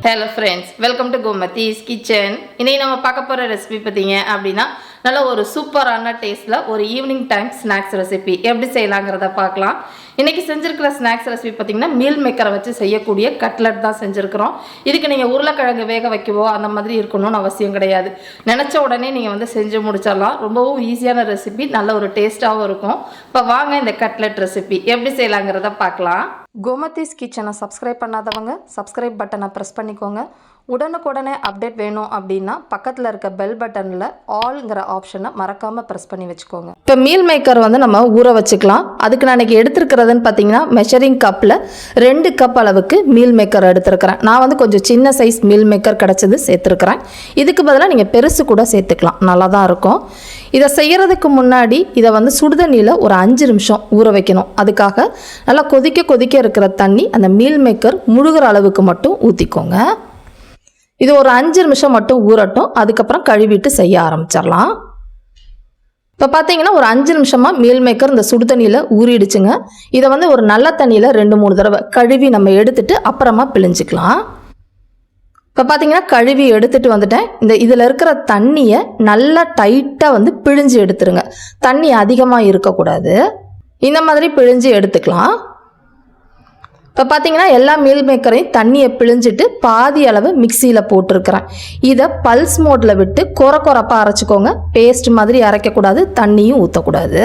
Hello friends, welcome to Gomathi Kitchen. இன்னைக்கு நம்ம பார்க்க போற ரெசிபி பாத்தீங்க அப்படினா நல்ல ஒரு சூப்பரான டேஸ்ட்ல ஒரு ஈவினிங் டைம் ஸ்நாக்ஸ் ரெசிபி எப்படி செய்யலாம்ங்கறத பார்க்கலாம். இன்னைக்கு செஞ்சிருக்கிற ஸ்நாக்ஸ் ரெசிபி பாத்தீங்கன்னா மீல் மேக்கரை வச்சு செய்யக்கூடிய கட்லெட் தான் செஞ்சிருக்கிறோம். இதுக்கு நீங்க உருளைக்கிழங்கு வேக வைக்கவோ அந்த மாதிரி இருக்கணும்னு அவசியம் கிடையாது. நினைச்ச உடனே நீங்க செஞ்சு முடிச்சிடலாம். ரொம்பவும் ஈஸியான ரெசிபி, நல்ல ஒரு டேஸ்டாவும் இருக்கும். இப்போ வாங்க இந்த கட்லெட் ரெசிபி எப்படி செய்யலாம்ங்கறத பார்க்கலாம். கோமதிஸ் கிச்சனை சப்ஸ்கிரைப் பண்ணாதவங்க சப்ஸ்கிரைப் பட்டனை ப்ரெஸ் பண்ணிக்கோங்க. உடனுக்குடனே அப்டேட் வேணும் அப்படின்னா பக்கத்தில் இருக்க பெல் பட்டனில் ஆல்ங்கிற ஆப்ஷனை மறக்காமல் ப்ரெஸ் பண்ணி வச்சுக்கோங்க. இப்போ மீல் மேக்கர் நம்ம ஊற வச்சுக்கலாம். அதுக்கு நான் இன்றைக்கி எடுத்துருக்கிறதுன்னு பார்த்தீங்கன்னா மெஷரிங் கப்பில் 2 கப் அளவுக்கு மீல் மேக்கர் எடுத்துருக்கிறேன். நான் கொஞ்சம் சின்ன சைஸ் மீல் மேக்கர் கிடச்சது சேர்த்துருக்கிறேன். இதுக்கு பதிலாக நீங்கள் பெருசு கூட சேர்த்துக்கலாம், நல்லா தான் இருக்கும். இதை செய்கிறதுக்கு முன்னாடி இதை சுடுதண்ணியில் ஒரு 5 நிமிஷம் ஊற வைக்கணும். அதுக்காக நல்லா கொதிக்க இருக்கிற தண்ணி அந்த மீல் மேக்கர் முழுகிற அளவுக்கு மட்டும் ஊற்றிக்கோங்க. இது ஒரு 5 நிமிஷம் மட்டும் ஊறட்டும். அதுக்கப்புறம் கழுவிட்டு செய்ய ஆரம்பிச்சிடலாம். இப்போ பார்த்தீங்கன்னா ஒரு 5 நிமிஷமாக மீல் மேக்கர் இந்த சுடுதண்ணியில் ஊறிடுச்சுங்க. இதை ஒரு நல்ல தண்ணியில் 2-3 தடவை கழுவி நம்ம எடுத்துட்டு அப்புறமா பிழிஞ்சிக்கலாம். இப்போ பார்த்தீங்கன்னா கழுவி எடுத்துகிட்டு வந்துட்டேன். இதில் இருக்கிற தண்ணியை நல்லா டைட்டாக பிழிஞ்சு எடுத்துருங்க. தண்ணி அதிகமாக இருக்கக்கூடாது. இந்த மாதிரி பிழிஞ்சு எடுத்துக்கலாம். இப்போ பார்த்தீங்கன்னா எல்லா மீல் மேக்கரையும் தண்ணியை பிழிஞ்சிட்டு பாதி அளவு மிக்சியில் போட்டிருக்கிறேன். இதை பல்ஸ் மோட்டில் விட்டு கொரப்பாக அரைச்சிக்கோங்க. பேஸ்ட் மாதிரி அரைக்கக்கூடாது, தண்ணியும் ஊற்றக்கூடாது.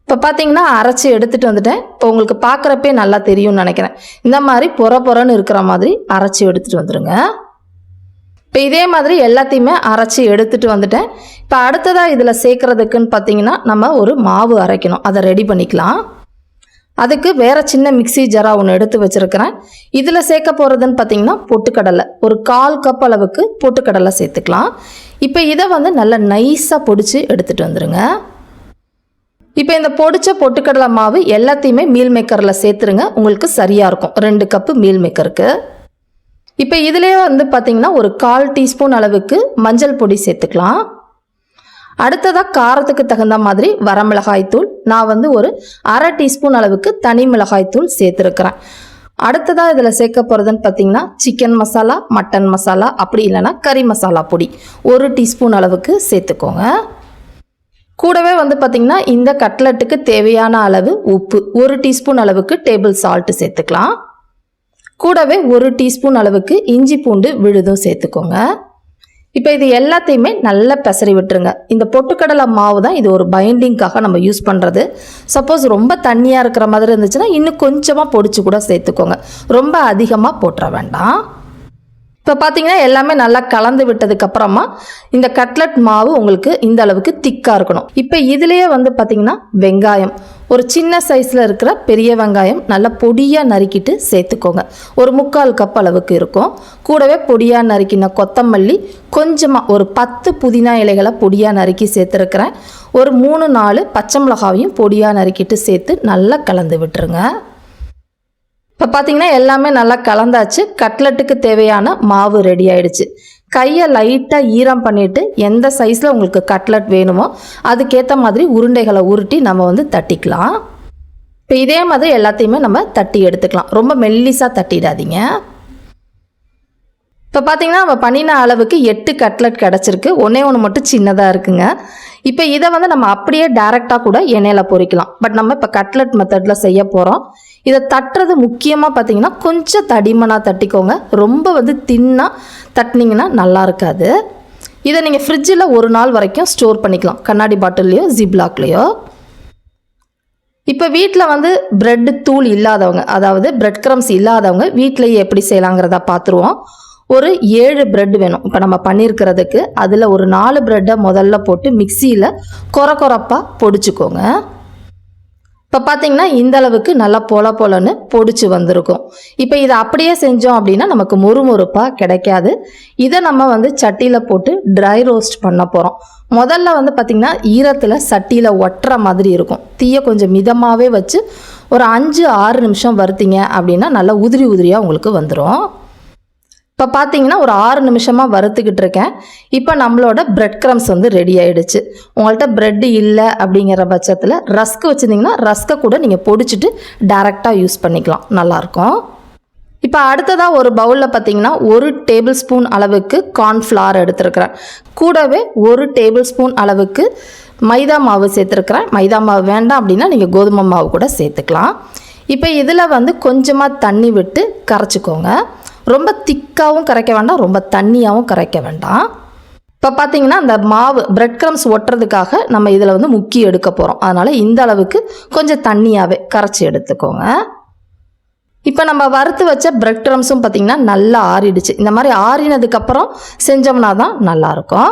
இப்போ பார்த்தீங்கன்னா அரைச்சி எடுத்துகிட்டு வந்துட்டேன். இப்போ உங்களுக்கு பார்க்குறப்பே நல்லா தெரியும்னு நினைக்கிறேன். இந்த மாதிரி பொறன்னு இருக்கிற மாதிரி அரைச்சி எடுத்துகிட்டு வந்துடுங்க. இப்போ இதே மாதிரி எல்லாத்தையுமே அரைச்சி எடுத்துகிட்டு வந்துட்டேன். இப்போ அடுத்ததாக இதில் சேர்க்குறதுக்குன்னு பார்த்தீங்கன்னா நம்ம ஒரு மாவு அரைக்கணும். அதை ரெடி பண்ணிக்கலாம். அதுக்கு வேறு சின்ன மிக்சி ஜரா ஒன்று எடுத்து வச்சுருக்கிறேன். இதில் சேர்க்க போகிறதுன்னு பார்த்தீங்கன்னா பொட்டுக்கடலை, ஒரு 1/4 கப் அளவுக்கு பொட்டுக்கடலை சேர்த்துக்கலாம். இப்போ இதை நல்லா நைஸாக பொடிச்சு எடுத்துகிட்டு வந்துடுங்க. இப்போ இந்த பொடிச்ச பொட்டுக்கடலை மாவு எல்லாத்தையுமே மீல் மேக்கரில் சேர்த்துருங்க. உங்களுக்கு சரியாக இருக்கும் 2 கப்பு மீல் மேக்கருக்கு. இப்போ இதிலே பார்த்தீங்கன்னா ஒரு 1/4 டீஸ்பூன் அளவுக்கு மஞ்சள் பொடி சேர்த்துக்கலாம். அடுத்ததாக காரத்துக்கு தகுந்த மாதிரி வரமிளகாய் தூள், நான் ஒரு 1/2 டீஸ்பூன் அளவுக்கு தனி மிளகாய் தூள் சேர்த்துருக்கிறேன். அடுத்ததாக இதில் சேர்க்க போகிறதுன்னு பார்த்தீங்கன்னா சிக்கன் மசாலா, மட்டன் மசாலா, அப்படி இல்லைன்னா கறி மசாலா பொடி 1 டீஸ்பூன் அளவுக்கு சேர்த்துக்கோங்க. கூடவே பார்த்தீங்கன்னா இந்த கட்லெட்டுக்கு தேவையான அளவு உப்பு 1 டீஸ்பூன் அளவுக்கு டேபிள் சால்ட்டு சேர்த்துக்கலாம். கூடவே 1 டீஸ்பூன் அளவுக்கு இஞ்சி பூண்டு விழுதும் சேர்த்துக்கோங்க. இப்போ இது எல்லாத்தையுமே நல்லா பெசரி விட்டுருங்க. இந்த பொட்டுக்கடலை மாவு தான் இது ஒரு பைண்டிங்காக நம்ம யூஸ் பண்ணுறது. சப்போஸ் ரொம்ப தண்ணியாக இருக்கிற மாதிரி இருந்துச்சுன்னா இன்னும் கொஞ்சமாக பொடிச்சு கூட சேர்த்துக்கோங்க. ரொம்ப அதிகமாக போட்டுற வேண்டாம். இப்போ பார்த்தீங்கன்னா எல்லாமே நல்லா கலந்து விட்டதுக்கப்புறமா இந்த கட்லெட் மாவு உங்களுக்கு இந்த அளவுக்கு திக்காக இருக்கணும். இப்போ இதுலேயே பார்த்தீங்கன்னா வெங்காயம், ஒரு சின்ன சைஸில் இருக்கிற பெரிய வெங்காயம் நல்லா பொடியாக நறுக்கிட்டு சேர்த்துக்கோங்க. ஒரு 3/4 கப் அளவுக்கு இருக்கும். கூடவே பொடியாக நறுக்கின கொத்தமல்லி, கொஞ்சமாக ஒரு 10 புதினா இலைகளை பொடியாக நறுக்கி சேர்த்துருக்கிறேன். ஒரு 3-4 பச்சை மிளகாவையும் பொடியாக நறுக்கிட்டு சேர்த்து நல்லா கலந்து விட்டுருங்க. இப்போ பார்த்தீங்கன்னா எல்லாமே நல்லா கலந்தாச்சு. கட்லெட்டுக்கு தேவையான மாவு ரெடி ஆயிடுச்சு. கையை லைட்டாக ஈரம் பண்ணிவிட்டு எந்த சைஸில் உங்களுக்கு கட்லெட் வேணுமோ அதுக்கேற்ற மாதிரி உருண்டைகளை உருட்டி நம்ம தட்டிக்கலாம். இப்போ இதே மாதிரி எல்லாத்தையுமே நம்ம தட்டி எடுத்துக்கலாம். ரொம்ப மெல்லிஸாக தட்டிடாதீங்க. இப்போ பார்த்தீங்கன்னா நம்ம பண்ணின அளவுக்கு 8 கட்லெட் கிடச்சிருக்கு. ஒன்று மட்டும் சின்னதாக இருக்குங்க. இப்போ இதை நம்ம அப்படியே டைரெக்டாக கூட எண்ணெயில் பொரிக்கலாம். பட் நம்ம இப்போ கட்லெட் மெத்தடில் செய்ய போகிறோம். இதை தட்டுறது முக்கியமாக பார்த்தீங்கன்னா கொஞ்சம் தடிமனாக தட்டிக்கோங்க. ரொம்ப தின்னாக தட்டினீங்கன்னா நல்லா இருக்காது. இதை நீங்கள் ஃப்ரிட்ஜில் 1 நாள் வரைக்கும் ஸ்டோர் பண்ணிக்கலாம், கண்ணாடி பாட்டில்லையோ ஜிப்லாக்லேயோ. இப்போ வீட்டில் பிரெட் தூள் இல்லாதவங்க, அதாவது பிரெட் கிரம்ஸ் இல்லாதவங்க வீட்டிலேயே எப்படி செய்யலாங்கிறத பார்த்துருவோம். ஒரு 7 பிரெட் வேணும். இப்போ நம்ம பண்ணியிருக்கிறதுக்கு அதில் ஒரு 4 பிரெட்டை முதல்ல போட்டு மிக்சியில் கொரப்பாக பொடிச்சுக்கோங்க. இப்போ பார்த்தீங்கன்னா இந்த அளவுக்கு நல்லா பொலன்னு பொடிச்சு வந்திருக்கும். இப்போ இதை அப்படியே செஞ்சோம் அப்படின்னா நமக்கு மொறுமொறுப்பாக கிடைக்காது. இதை நம்ம சட்டியில் போட்டு ட்ரை ரோஸ்ட் பண்ண போகிறோம். முதல்ல பார்த்தீங்கன்னா ஈரத்தில் சட்டியில் ஒட்டுற மாதிரி இருக்கும். தீயை கொஞ்சம் மிதமாகவே வச்சு ஒரு 5-6 நிமிஷம் வறுத்தீங்க அப்படின்னா நல்லா உதிரியாக உங்களுக்கு வந்துடும். இப்போ பார்த்தீங்கன்னா ஒரு 6 நிமிஷமாக வறுத்துக்கிட்டு இருக்கேன். இப்போ நம்மளோட பிரெட் கிரம்ஸ் ரெடி ஆகிடுச்சு. உங்கள்கிட்ட பிரெட் இல்லை அப்படிங்கிற பட்சத்தில் ரஸ்க் வச்சுருந்தீங்கன்னா ரஸ்க்கை கூட நீங்கள் பொடிச்சிட்டு டைரெக்டாக யூஸ் பண்ணிக்கலாம், நல்லாயிருக்கும். இப்போ அடுத்ததாக ஒரு பவுலில் பார்த்தீங்கன்னா 1 டேபிள் ஸ்பூன் அளவுக்கு கார்ன்ஃப்ளவர் எடுத்துருக்கிறேன். கூடவே 1 டேபிள் ஸ்பூன் அளவுக்கு மைதா மாவு சேர்த்துருக்கிறேன். மைதா மாவு வேண்டாம் அப்படின்னா நீங்கள் கோதுமை மாவு கூட சேர்த்துக்கலாம். இப்போ இதில் வந்து கொஞ்சமாக தண்ணி விட்டு கரைச்சிக்கோங்க. ரொம்ப திக்காகவும் கரைக்க வேண்டாம், ரொம்ப தண்ணியாகவும் கரைக்க வேண்டாம். இப்போ பார்த்தீங்கன்னா அந்த மாவு பிரெட் க்ரம்ஸ் ஒட்டுறதுக்காக நம்ம இதில் வந்து முக்கி எடுக்க போகிறோம். அதனால் இந்த அளவுக்கு கொஞ்சம் தண்ணியாகவே கரைச்சி எடுத்துக்கோங்க. இப்போ நம்ம வறுத்து வச்ச பிரெட் க்ரம்ஸும் பார்த்திங்கன்னா நல்லா ஆறிடுச்சு. இந்த மாதிரி ஆறினதுக்கப்புறம் செஞ்சோம்னா தான் நல்லாயிருக்கும்.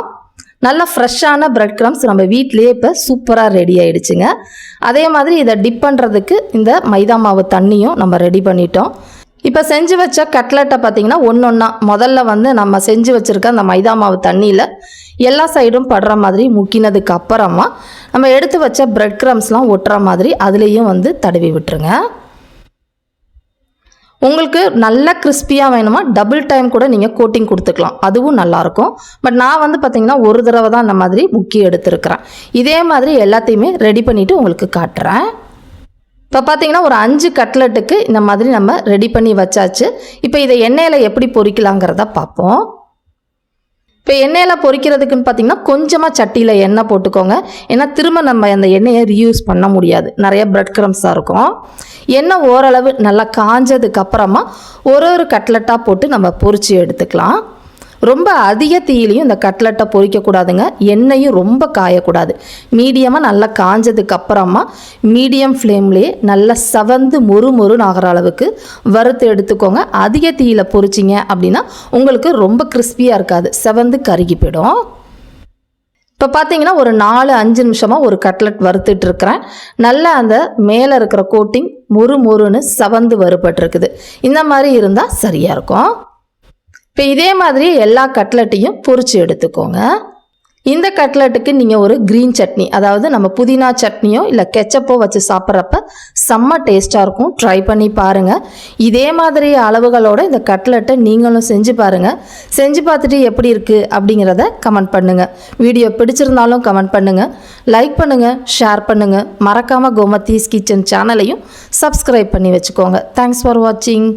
நல்லா ஃப்ரெஷ்ஷான பிரெட் க்ரம்ஸ் நம்ம வீட்டிலேயே இப்போ சூப்பராக ரெடி ஆகிடுச்சுங்க. அதே மாதிரி இதை டிப் பண்ணுறதுக்கு இந்த மைதா மாவு தண்ணியும் நம்ம ரெடி பண்ணிட்டோம். இப்போ செஞ்சு வச்ச கட்லெட்டை பார்த்திங்கன்னா ஒன்றா முதல்ல வந்து நம்ம செஞ்சு வச்சுருக்க அந்த மைதா மாவு தண்ணியில் எல்லா சைடும் படுற மாதிரி முக்கினதுக்கு அப்புறமா நம்ம எடுத்து வச்ச பிரெட் க்ரம்ஸ்லாம் ஒட்டுற மாதிரி அதுலேயும் வந்து தடவி விட்டுருங்க. உங்களுக்கு நல்லா கிறிஸ்பியாக வேணுமா டபுள் டைம் கூட நீங்கள் கோட்டிங் கொடுத்துக்கலாம், அதுவும் நல்லாயிருக்கும். பட் நான் வந்து பார்த்திங்கன்னா ஒரு தடவை தான் அந்த மாதிரி முக்கி எடுத்துருக்கிறேன். இதே மாதிரி எல்லாத்தையுமே ரெடி பண்ணிவிட்டு உங்களுக்கு காட்டுறேன். இப்போ பார்த்தீங்கன்னா ஒரு 5 கட்லெட்டுக்கு இந்த மாதிரி நம்ம ரெடி பண்ணி வச்சாச்சு. இப்போ இதை எண்ணெயில் எப்படி பொரிக்கலாங்கிறத பார்ப்போம். இப்போ எண்ணெயில் பொரிக்கிறதுக்குன்னு பார்த்தீங்கன்னா கொஞ்சமாக சட்டியில் எண்ணெய் போட்டுக்கோங்க. ஏன்னா திரும்ப நம்ம அந்த எண்ணெயை ரீயூஸ் பண்ண முடியாது, நிறைய பிரெட் க்ரம்ஸாக இருக்கும். எண்ணெய் ஓரளவு நல்லா காஞ்சதுக்கப்புறமா ஒரு கட்லெட்டாக போட்டு நம்ம பொரித்து எடுத்துக்கலாம். ரொம்ப அதிக தீயிலையும் இந்த கட்லெட்டை பொரிக்கக்கூடாதுங்க, எண்ணெயும் ரொம்ப காயக்கூடாது. மீடியமாக நல்லா காஞ்சதுக்கப்புறமா மீடியம் ஃப்ளேம்லேயே நல்லா செவந்து மொறுன்னு ஆகிற அளவுக்கு வறுத்து எடுத்துக்கோங்க. அதிக தீயில் பொரிச்சிங்க அப்படின்னா உங்களுக்கு ரொம்ப கிறிஸ்பியாக இருக்காது, செவந்து கருகி போயிடும். இப்போ பார்த்தீங்கன்னா ஒரு 4-5 நிமிஷமாக ஒரு கட்லெட் வறுத்துட்டு இருக்கிறேன். நல்லா அந்த மேலே இருக்கிற கோட்டிங் மொறுன்னு செவந்து வறுபட்டுருக்குது. இந்த மாதிரி இருந்தால் சரியாக இருக்கும். இப்போ இதே மாதிரி எல்லா கட்லெட்டையும் பொரித்து எடுத்துக்கோங்க. இந்த கட்லெட்டுக்கு நீங்கள் ஒரு க்ரீன் சட்னி, அதாவது நம்ம புதினா சட்னியோ இல்லை கெச்சப்போ வச்சு சாப்பிட்றப்ப செம்ம டேஸ்ட்டாக இருக்கும். ட்ரை பண்ணி பாருங்கள். இதே மாதிரி அளவுகளோட இந்த கட்லெட்டை நீங்களும் செஞ்சு பாருங்கள். செஞ்சு பார்த்துட்டு எப்படி இருக்குது அப்படிங்கிறத கமெண்ட் பண்ணுங்கள். வீடியோ பிடிச்சிருந்தாலும் கமெண்ட் பண்ணுங்கள், லைக் பண்ணுங்கள், ஷேர் பண்ணுங்கள். மறக்காமல் கோமதீஸ் கிச்சன் சேனலையும் சப்ஸ்கிரைப் பண்ணி வச்சுக்கோங்க. தேங்க்ஸ் ஃபார் வாட்சிங்.